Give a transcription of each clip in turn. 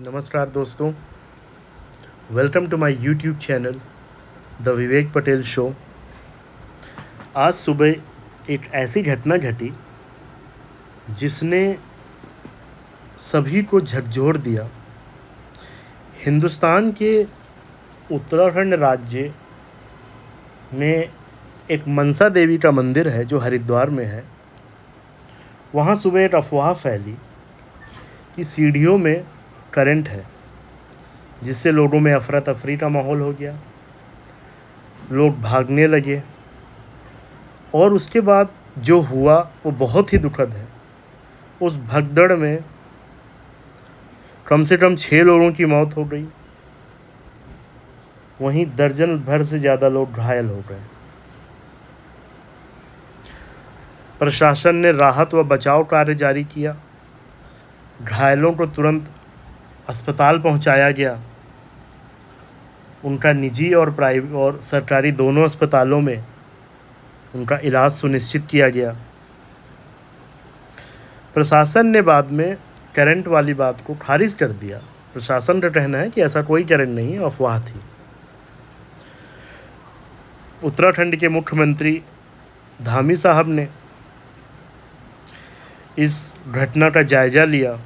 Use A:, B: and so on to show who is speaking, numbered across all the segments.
A: नमस्कार दोस्तों, welcome to my YouTube channel the Vivek Patel show. आज सुबह एक ऐसी घटना घटी जिसने सभी को झकझोर दिया। हिंदुस्तान के उत्तराखंड राज्य में एक मनसा देवी का मंदिर है जो हरिद्वार में है। वहाँ सुबह एक अफवाह फैली कि सीढ़ियों में करंट है, जिससे लोगों में अफरा तफरी का माहौल हो गया। लोग भागने लगे और उसके बाद जो हुआ वो बहुत ही दुखद है। उस भगदड़ में कम से कम 6 लोगों की मौत हो गई, वहीं दर्जन भर से ज़्यादा लोग घायल हो गए। प्रशासन ने राहत व बचाव कार्य जारी किया। घायलों को तुरंत अस्पताल पहुंचाया गया। उनका निजी और प्राइवेट और सरकारी दोनों अस्पतालों में उनका इलाज सुनिश्चित किया गया। प्रशासन ने बाद में करंट वाली बात को खारिज कर दिया। प्रशासन का कहना है कि ऐसा कोई करंट नहीं है, अफवाह थी। उत्तराखंड के मुख्यमंत्री धामी साहब ने इस घटना का जायजा लिया।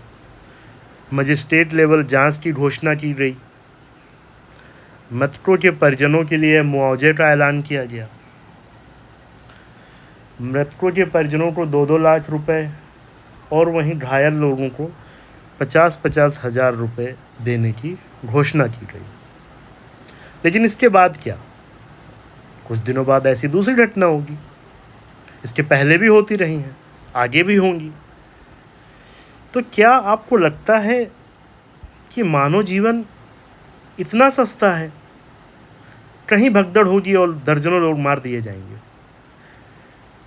A: मजिस्ट्रेट लेवल जांच की घोषणा की गई। मृतकों के परिजनों के लिए मुआवजे का ऐलान किया गया। मृतकों के परिजनों को 2-2 लाख रुपए और वहीं घायल लोगों को 50-50 हज़ार रुपये देने की घोषणा की गई। लेकिन इसके बाद क्या? कुछ दिनों बाद ऐसी दूसरी घटना होगी। इसके पहले भी होती रही हैं, आगे भी होंगी। तो क्या आपको लगता है कि मानव जीवन इतना सस्ता है? कहीं भगदड़ होगी और दर्जनों लोग मार दिए जाएंगे।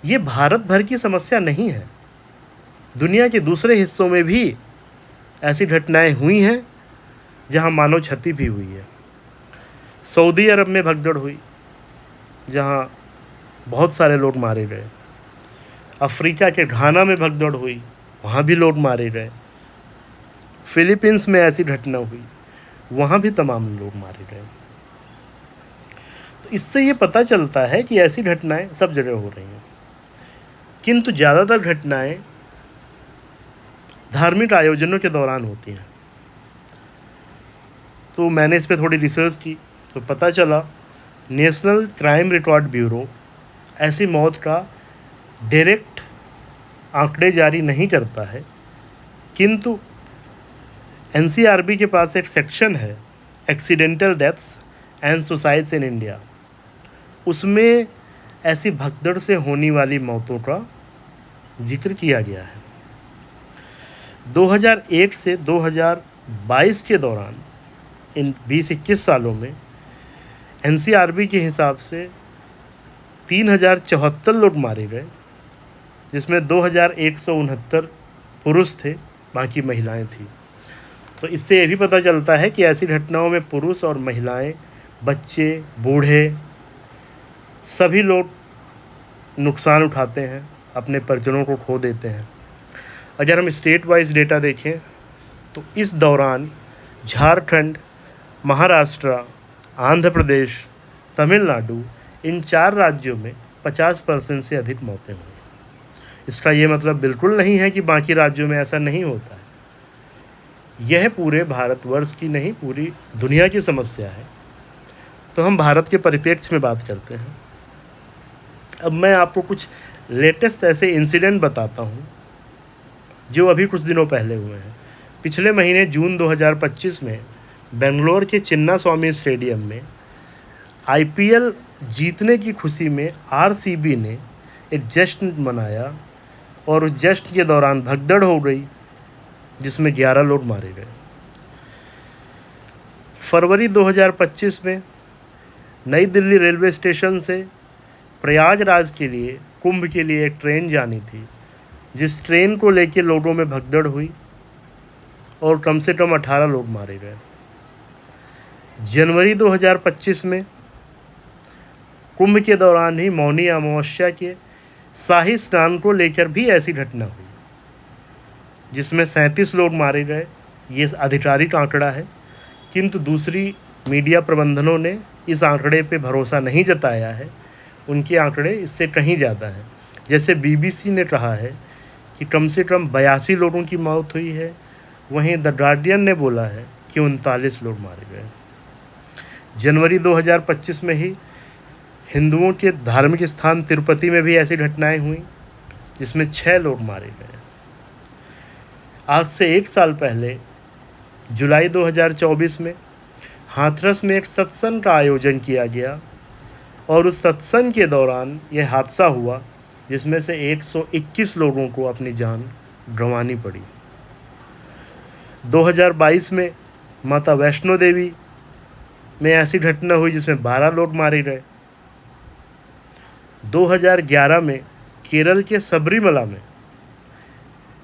A: ये भारत भर की समस्या नहीं है, दुनिया के दूसरे हिस्सों में भी ऐसी घटनाएं हुई हैं जहां मानव क्षति भी हुई है। सऊदी अरब में भगदड़ हुई जहां बहुत सारे लोग मारे गए। अफ्रीका के घाना में भगदड़ हुई, वहाँ भी लोग मारे गए। फिलीपींस में ऐसी घटना हुई, वहाँ भी तमाम लोग मारे गए। तो इससे ये पता चलता है कि ऐसी घटनाएं सब जगह हो रही हैं, किंतु ज़्यादातर घटनाएं धार्मिक आयोजनों के दौरान होती हैं। तो मैंने इस पर थोड़ी रिसर्च की तो पता चला नेशनल क्राइम रिकॉर्ड ब्यूरो ऐसी मौत का डायरेक्ट आंकड़े जारी नहीं करता है, किंतु एनसीआरबी के पास एक सेक्शन है accidental deaths and suicides in India. उसमें ऐसी भगदड़ से होने वाली मौतों का जिक्र किया गया है। 2001 से 2022 के दौरान इन 20-21 सालों में एनसीआरबी के हिसाब से 3074 लोग मारे गए, जिसमें 2169 पुरुष थे, बाकी महिलाएं थी। तो इससे ये भी पता चलता है कि ऐसी घटनाओं में पुरुष और महिलाएं, बच्चे, बूढ़े सभी लोग नुकसान उठाते हैं, अपने परिजनों को खो देते हैं। अगर हम स्टेट वाइज डेटा देखें तो इस दौरान झारखंड, महाराष्ट्र, आंध्र प्रदेश, तमिलनाडु, इन 4 राज्यों में 50% से अधिक मौतें हुई। इसका ये मतलब बिल्कुल नहीं है कि बाकी राज्यों में ऐसा नहीं होता है। यह पूरे भारतवर्ष की नहीं, पूरी दुनिया की समस्या है। तो हम भारत के परिप्रेक्ष्य में बात करते हैं। अब मैं आपको कुछ लेटेस्ट ऐसे इंसिडेंट बताता हूँ जो अभी कुछ दिनों पहले हुए हैं। पिछले महीने जून 2025 में बेंगलोर के चिन्ना स्वामी स्टेडियम में आईपीएल जीतने की खुशी में आरसीबी ने एक जश्न मनाया और उस जश्न के दौरान भगदड़ हो गई, जिसमें 11 लोग मारे गए। फरवरी 2025 में नई दिल्ली रेलवे स्टेशन से प्रयागराज के लिए कुंभ के लिए एक ट्रेन जानी थी, जिस ट्रेन को लेकर लोगों में भगदड़ हुई और कम से कम 18 लोग मारे गए। जनवरी 2025 में कुंभ के दौरान ही मौनी अमावस्या के शाही स्नान को लेकर भी ऐसी घटना हुई, जिसमें 37 लोग मारे गए ये आधिकारिक आंकड़ा है, किंतु दूसरी मीडिया प्रबंधनों ने इस आंकड़े पे भरोसा नहीं जताया है। उनके आंकड़े इससे कहीं ज़्यादा हैं। जैसे BBC ने कहा है कि कम से कम 82 लोगों की मौत हुई है, वहीं द गार्डियन ने बोला है कि 39 लोग मारे गए। जनवरी 2025 में ही हिंदुओं के धार्मिक स्थान तिरुपति में भी ऐसी घटनाएं हुई जिसमें 6 लोग मारे गए। आज से 1 साल पहले जुलाई 2024 में हाथरस में एक सत्संग का आयोजन किया गया और उस सत्संग के दौरान यह हादसा हुआ जिसमें से 121 लोगों को अपनी जान गंवानी पड़ी। 2022 में माता वैष्णो देवी में ऐसी घटना हुई जिसमें 12 लोग मारे गए। 2011 में केरल के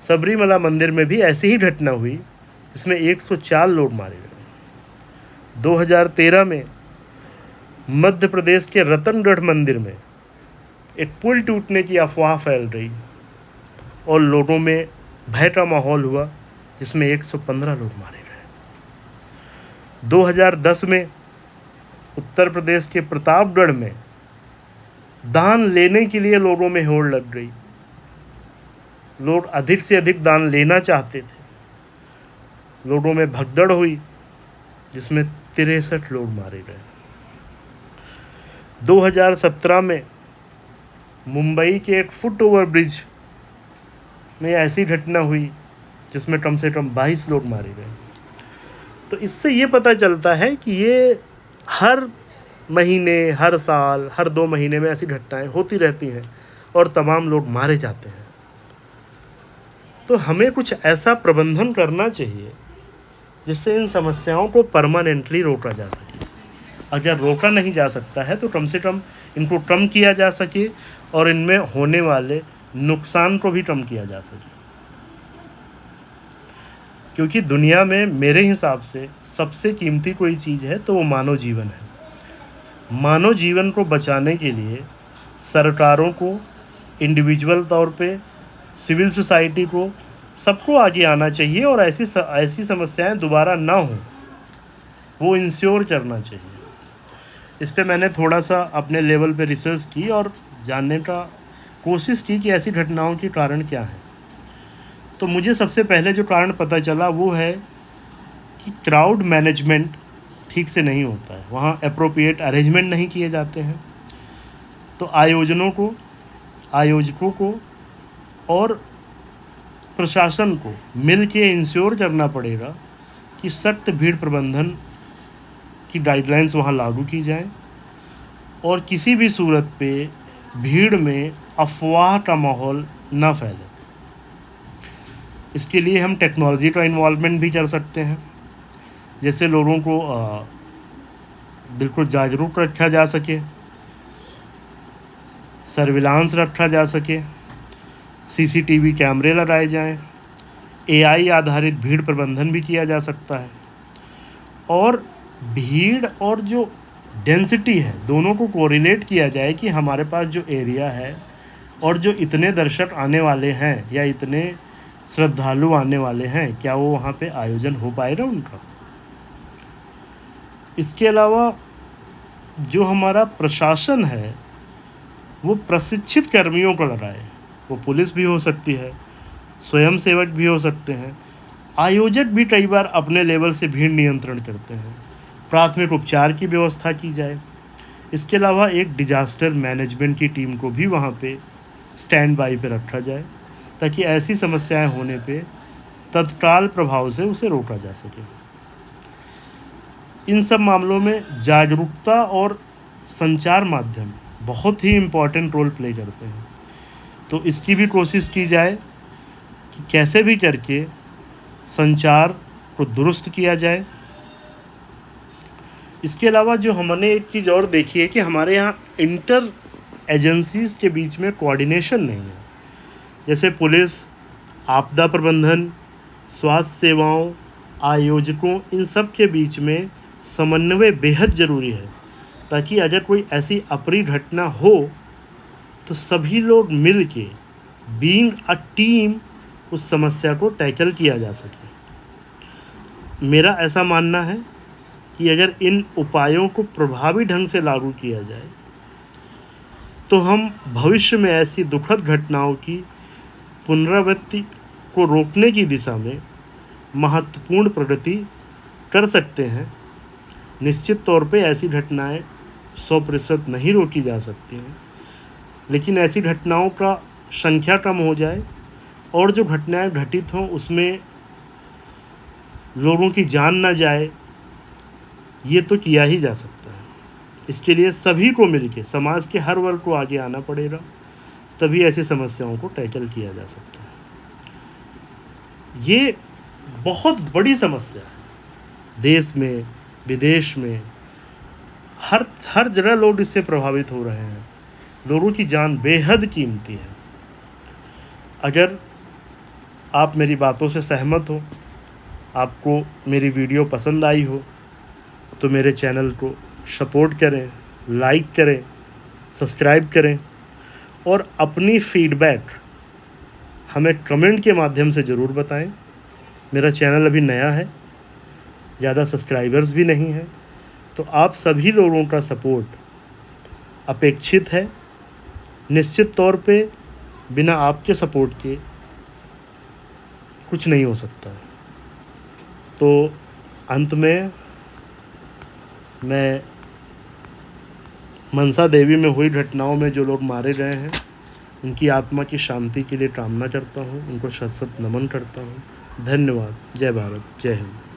A: सबरीमला मंदिर में भी ऐसी ही घटना हुई जिसमें 104 लोग मारे गए। 2013 में मध्य प्रदेश के रतनगढ़ मंदिर में एक पुल टूटने की अफवाह फैल रही और लोगों में भय का माहौल हुआ जिसमें 115 लोग मारे गए। 2010 में उत्तर प्रदेश के प्रतापगढ़ में दान लेने के लिए लोगों में होड़ लग गई। लोग अधिक से अधिक दान लेना चाहते थे। लोगों में भगदड़ हुई जिसमें 63 लोग मारे गए। 2017 में मुंबई के एक फुट ओवर ब्रिज में ऐसी घटना हुई जिसमें कम से कम 22 लोग मारे गए। तो इससे ये पता चलता है कि ये हर महीने, हर साल, हर 2 महीने में ऐसी घटनाएं होती रहती हैं और तमाम लोग मारे जाते हैं। तो हमें कुछ ऐसा प्रबंधन करना चाहिए जिससे इन समस्याओं को परमानेंटली रोका जा सके। अगर रोका नहीं जा सकता है तो कम से कम इनको कम किया जा सके और इनमें होने वाले नुकसान को भी कम किया जा सके। क्योंकि दुनिया में मेरे हिसाब से सबसे कीमती कोई चीज़ है तो वो मानव जीवन है। मानव जीवन को बचाने के लिए सरकारों को, इंडिविजुअल तौर पे, सिविल सोसाइटी को, सबको आगे आना चाहिए और ऐसी समस्याएं दोबारा ना हो वो इंश्योर करना चाहिए। इस पे मैंने थोड़ा सा अपने लेवल पे रिसर्च की और जानने का कोशिश की कि ऐसी घटनाओं के कारण क्या है। तो मुझे सबसे पहले जो कारण पता चला वो है कि क्राउड मैनेजमेंट ठीक से नहीं होता है। वहाँ एप्रोप्रिएट अरेंजमेंट नहीं किए जाते हैं। तो आयोजकों को और प्रशासन को मिल के इंश्योर करना पड़ेगा कि सख्त भीड़ प्रबंधन की गाइडलाइंस वहाँ लागू की जाए और किसी भी सूरत पे भीड़ में अफवाह का माहौल ना फैले। इसके लिए हम टेक्नोलॉजी का इन्वॉल्वमेंट भी कर सकते हैं, जैसे लोगों को बिल्कुल जागरूक रखा जा सके, सर्विलांस रखा जा सके, CCTV कैमरे लगाए जाएं, AI आधारित भीड़ प्रबंधन भी किया जा सकता है और भीड़ और जो डेंसिटी है दोनों को कोरिलेट किया जाए कि हमारे पास जो एरिया है और जो इतने दर्शक आने वाले हैं या इतने श्रद्धालु आने वाले हैं, क्या वो वहाँ पे आयोजन हो पाएगा उनका। इसके अलावा जो हमारा प्रशासन है वो प्रशिक्षित कर्मियों को लगाए। वो पुलिस भी हो सकती है, स्वयंसेवक भी हो सकते हैं। आयोजक भी कई बार अपने लेवल से भीड़ नियंत्रण करते हैं। प्राथमिक उपचार की व्यवस्था की जाए। इसके अलावा एक डिजास्टर मैनेजमेंट की टीम को भी वहाँ पे स्टैंड बाई पे रखा जाए ताकि ऐसी समस्याएं होने पे तत्काल प्रभाव से उसे रोका जा सके। इन सब मामलों में जागरूकता और संचार माध्यम बहुत ही इम्पोर्टेंट रोल प्ले करते हैं। तो इसकी भी कोशिश की जाए कि कैसे भी करके संचार को दुरुस्त किया जाए। इसके अलावा जो हमने एक चीज़ और देखी है कि हमारे यहाँ इंटर एजेंसीज़ के बीच में कोऑर्डिनेशन नहीं है। जैसे पुलिस, आपदा प्रबंधन, स्वास्थ्य सेवाओं, आयोजकों, इन सब के बीच में समन्वय बेहद ज़रूरी है ताकि अगर कोई ऐसी अप्रिय घटना हो तो सभी लोग मिल के बीइंग अ टीम उस समस्या को टैकल किया जा सके। मेरा ऐसा मानना है कि अगर इन उपायों को प्रभावी ढंग से लागू किया जाए तो हम भविष्य में ऐसी दुखद घटनाओं की पुनरावृत्ति को रोकने की दिशा में महत्वपूर्ण प्रगति कर सकते हैं। निश्चित तौर पे ऐसी घटनाएं 100% नहीं रोकी जा सकती हैं, लेकिन ऐसी घटनाओं का संख्या कम हो जाए और जो घटनाएं घटित हों उसमें लोगों की जान ना जाए, ये तो किया ही जा सकता है। इसके लिए सभी को मिलके, समाज के हर वर्ग को आगे आना पड़ेगा, तभी ऐसी समस्याओं को टैकल किया जा सकता है। ये बहुत बड़ी समस्या है, देश में विदेश में हर जगह लोग इससे प्रभावित हो रहे हैं। लोगों की जान बेहद कीमती है। अगर आप मेरी बातों से सहमत हो, आपको मेरी वीडियो पसंद आई हो, तो मेरे चैनल को सपोर्ट करें, लाइक करें, सब्सक्राइब करें और अपनी फीडबैक हमें कमेंट के माध्यम से ज़रूर बताएं। मेरा चैनल अभी नया है, ज़्यादा सब्सक्राइबर्स भी नहीं हैं, तो आप सभी लोगों का सपोर्ट अपेक्षित है। निश्चित तौर पे बिना आपके सपोर्ट के कुछ नहीं हो सकता है। तो अंत में मैं मनसा देवी में हुई घटनाओं में जो लोग मारे गए हैं, उनकी आत्मा की शांति के लिए कामना करता हूँ, उनको शत-शत नमन करता हूँ। धन्यवाद। जय भारत, जय हिंद।